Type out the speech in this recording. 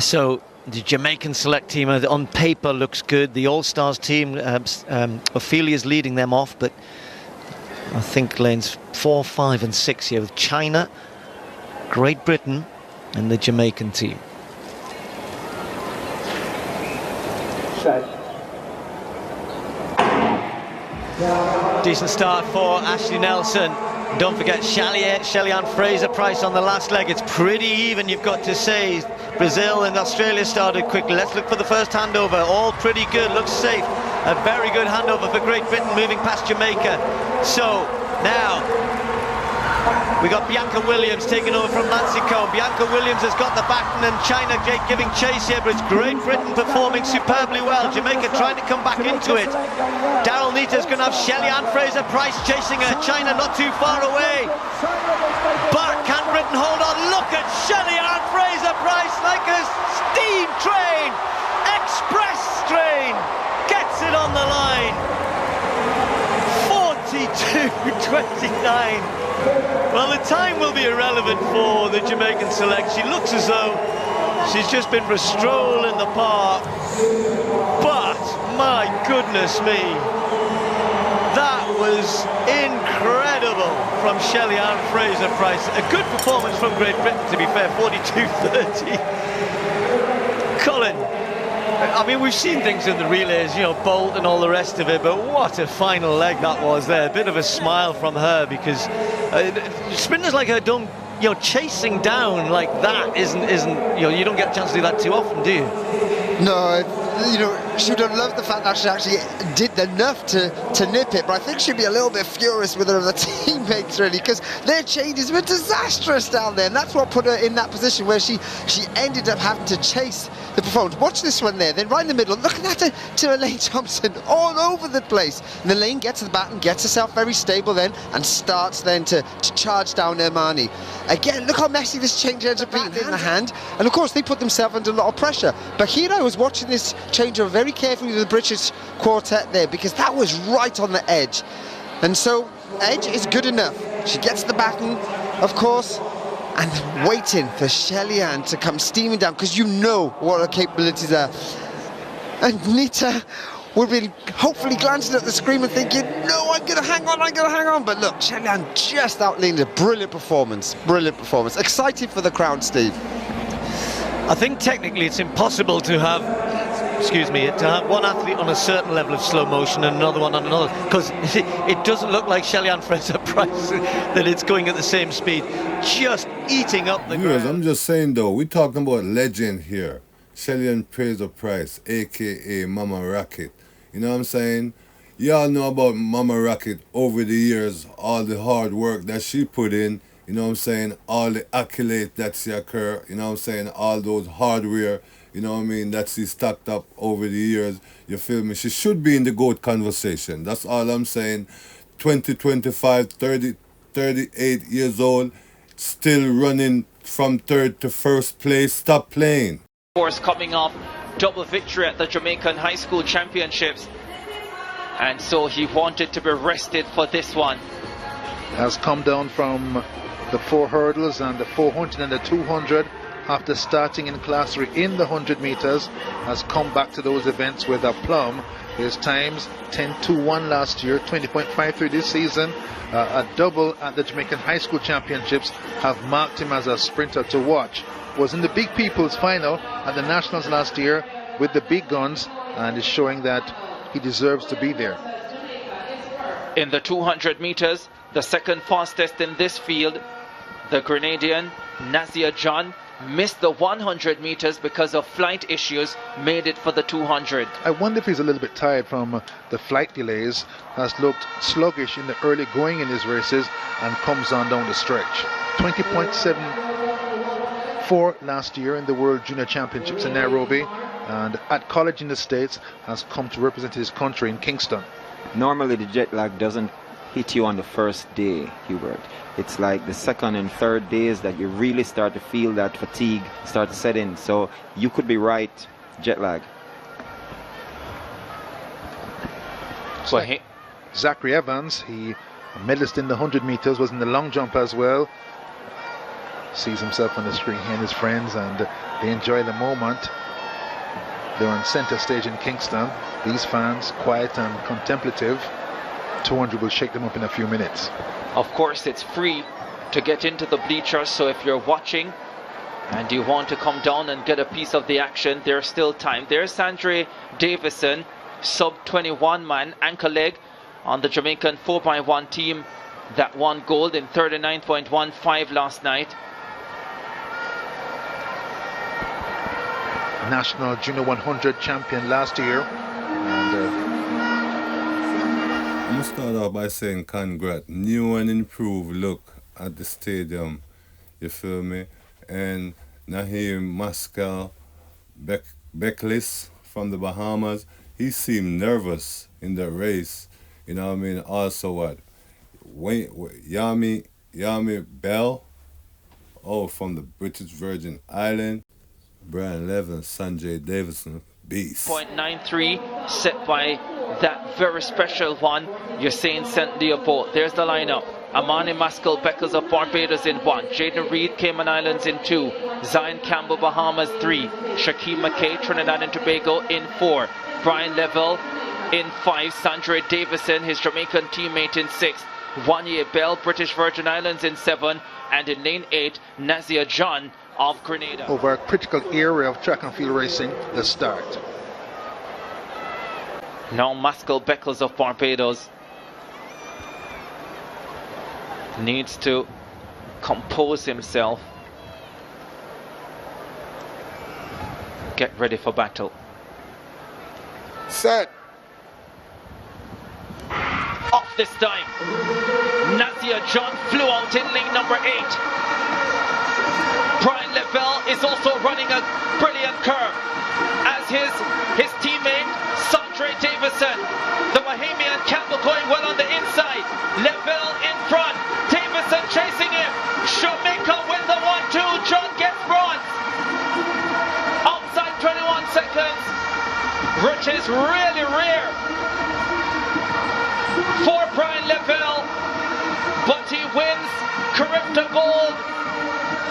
So the Jamaican select team on paper looks good. The All-Stars team, Ophelia's leading them off, but I think lanes 4, 5 and 6 here with China, Great Britain and the Jamaican team. Decent start for Ashley Nelson. Don't forget Shelly and Fraser Pryce on the last leg. It's pretty even, you've got to say. Brazil and Australia started quickly. Let's look for the first handover. All pretty good, looks safe. A very good handover for Great Britain moving past Jamaica. So now we got Bianca Williams taking over from Nancy Cohn. Bianca Williams has got the baton and China giving chase here, but it's Great Britain performing superbly well. Jamaica trying to come back into it. Daryl Neita's going to have Shelly and Fraser Pryce chasing her. China not too far away. But can Britain hold on? Look at Shelly and Fraser Pryce like a steam train, express train, gets it on the line. 42.29. Well, the time will be irrelevant for the Jamaican select. She looks as though she's just been for a stroll in the park. But, my goodness me, that was incredible from Shelly and Fraser Pryce. A good performance from Great Britain, to be fair, 42.30. Colin, I mean, we've seen things in the relays, you know, Bolt and all the rest of it, but what a final leg that was there. A bit of a smile from her, because sprinters like her don't, you know, chasing down like that isn't, you know, you don't get a chance to do that too often, do you? No, you know, she would have loved the fact that she actually did enough to nip it, but I think she'd be a little bit furious with her other teammates, really, because their changes were disastrous down there, and that's what put her in that position where she ended up having to chase the performance. Watch this one there, then right in the middle, looking at it to Elaine Thompson all over the place. And Elaine gets to the baton, gets herself very stable then, and starts then to charge down Ermani. Again, look how messy this change ends up being in the hand, and of course they put themselves under a lot of pressure. But here I was watching this changeover very carefully with the British quartet there, because that was right on the edge. And so edge is good enough. She gets the baton, of course, and waiting for Shelly Ann to come steaming down, because you know what her capabilities are. And Nita would be hopefully glancing at the screen and thinking, no, I'm going to hang on. But look, Shelly Ann just outlined a brilliant performance. Excited for the crowd, Steve. I think technically it's impossible to have, one athlete on a certain level of slow motion and another one on another, because it doesn't look like Shelly and Fraser Pryce that it's going at the same speed, just eating up the ground. I'm just saying though, we're talking about legend here. Shelly and Fraser Pryce, aka Mama Rocket. You know what I'm saying? Y'all know about Mama Rocket over the years, all the hard work that she put in, you know what I'm saying, all the accolades that she occur, you know what I'm saying, all those hardware, you know what I mean, that she stacked up over the years, you feel me? She should be in the GOAT conversation, that's all I'm saying. 20, 25, 30, 38 years old, still running from third to first place, stop playing. Of course, coming off double victory at the Jamaican High School Championships, and so he wanted to be rested for this one. Has come down from the 4 hurdles and the 400 and the 200 after starting in class 3 in the 100 meters, has come back to those events with a plum. His times 10.21 last year, 20.53 this season. A double at the Jamaican High School Championships have marked him as a sprinter to watch. Was in the Big People's final at the Nationals last year with the big guns, and is showing that he deserves to be there. In the 200 meters, the second fastest in this field, the Grenadian Nazia John missed the 100 meters because of flight issues, made it for the 200. I wonder if he's a little bit tired from the flight delays, has looked sluggish in the early going in his races, and comes on down the stretch. 20.74 last year in the World Junior Championships in Nairobi, and at college in the States has come to represent his country in Kingston. Normally the jet lag doesn't hit you on the first day, Hubert. It's like the second and third days that you really start to feel that fatigue start to set in. So you could be right, jet lag. So Zachary Evans, he a medalist in the 100 meters, was in the long jump as well. Sees himself on the screen here and his friends, and They enjoy the moment. They're on center stage in Kingston. These fans, quiet and contemplative. 200 will shake them up in a few minutes. Of course, it's free to get into the bleachers, so if you're watching and you want to come down and get a piece of the action, there's still time. There's Sandre Davison, sub 21 man, ankle leg on the Jamaican 4x1 team that won gold in 39.15 last night. National Junior 100 champion last year. And I'm going to start off by saying congrats. New and improved look at the stadium, you feel me? And Naheem Mascal Becklis from the Bahamas, he seemed nervous in the race, you know what I mean? Also what? Yami Bell, from the British Virgin Island. Brian Levin, Sanjay Davison, beast. 0.93 set by that very special one, Usain St. Leopold. There's the lineup. Amani Maskell Beckles of Barbados in 1. Jaden Reed, Cayman Islands in 2. Zion Campbell, Bahamas 3. Shaquem McKay, Trinidad and Tobago in 4. Brian Levell in 5. Sandre Davison, his Jamaican teammate in 6. Wanye Bell, British Virgin Islands in 7. And in lane 8, Nazia John of Grenada. over a critical area of track and field racing, the start. Now Maskell Beckles of Barbados needs to compose himself, get ready for battle. Set. Off this time. Nazia John flew out in lane number 8. Brian Levell is also running a brilliant curve, as his teammate Sandre Davison. The Bahamian Campbell going well on the inside. Levell in front. Davison chasing him. Jamaica with the 1-2. John gets bronze. Outside 21 seconds, which is really rare